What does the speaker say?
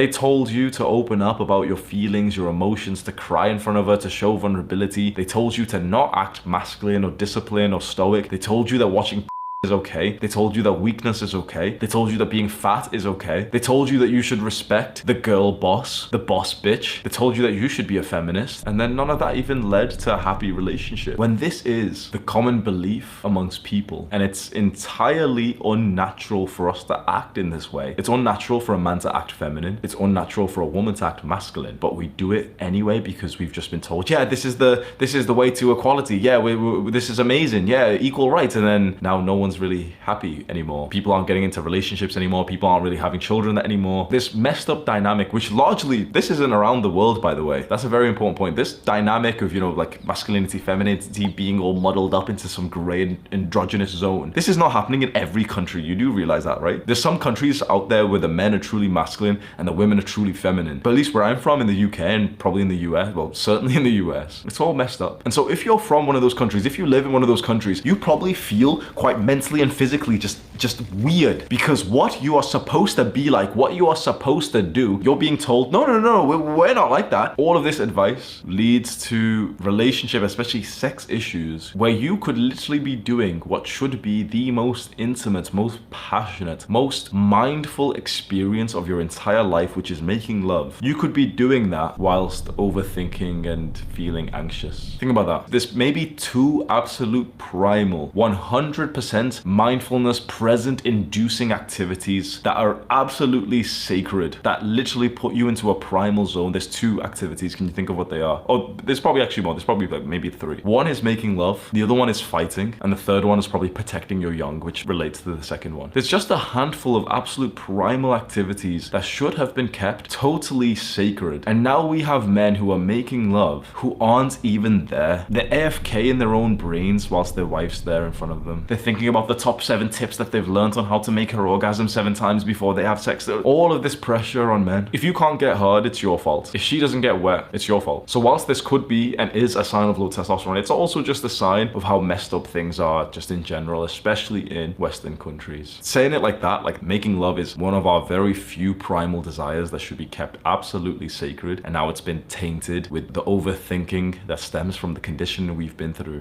They told you to open up about your feelings, your emotions, to cry in front of her, to show vulnerability. They told you to not act masculine or disciplined or stoic. They told you that watching is okay. They told you that weakness is okay. They told you that being fat is okay. They told you that you should respect the girl boss, the boss bitch. They told you that you should be a feminist. And then none of that even led to a happy relationship. When this is the common belief amongst people, and it's entirely unnatural for us to act in this way. It's unnatural for a man to act feminine. It's unnatural for a woman to act masculine. But we do it anyway because we've just been told, yeah, this is the way to equality. Yeah, this is amazing. Yeah, equal rights. And then now no one's really happy anymore. People aren't getting into relationships anymore. People aren't really having children anymore. This messed up dynamic, which largely, this isn't around the world, by the way. That's a very important point. This dynamic of, like masculinity, femininity being all muddled up into some gray androgynous zone. This is not happening in every country. You do realize that, right? There's some countries out there where the men are truly masculine and the women are truly feminine. But at least where I'm from in the UK and probably in the US, well, certainly in the US, it's all messed up. And so if you're from one of those countries, if you live in one of those countries, you probably feel quite mentally and physically just weird, because what you are supposed to be like, what you are supposed to do, you're being told, no, we're not like that. All of this advice leads to relationship, especially sex issues, where you could literally be doing what should be the most intimate, most passionate, most mindful experience of your entire life, which is making love. You could be doing that whilst overthinking and feeling anxious. Think about that. This may be two absolute primal, 100% mindfulness present inducing activities that are absolutely sacred, that literally put you into a primal zone. There's two activities. Can you think of what they are? Oh, there's probably actually more. There's probably like maybe three. One is making love, the other one is fighting, and the third one is probably protecting your young, which relates to the second one. There's just a handful of absolute primal activities that should have been kept totally sacred. And now we have men who are making love who aren't even there. They're AFK in their own brains whilst their wife's there in front of them. They're thinking about the top 7 tips that they've learned on how to make her orgasm 7 times before they have sex. All of this pressure on men. If you can't get hard, it's your fault. If she doesn't get wet, it's your fault. So whilst this could be and is a sign of low testosterone, it's also just a sign of how messed up things are just in general, especially in Western countries. Saying it like that, like making love is one of our very few primal desires that should be kept absolutely sacred, and now it's been tainted with the overthinking that stems from the conditioning we've been through.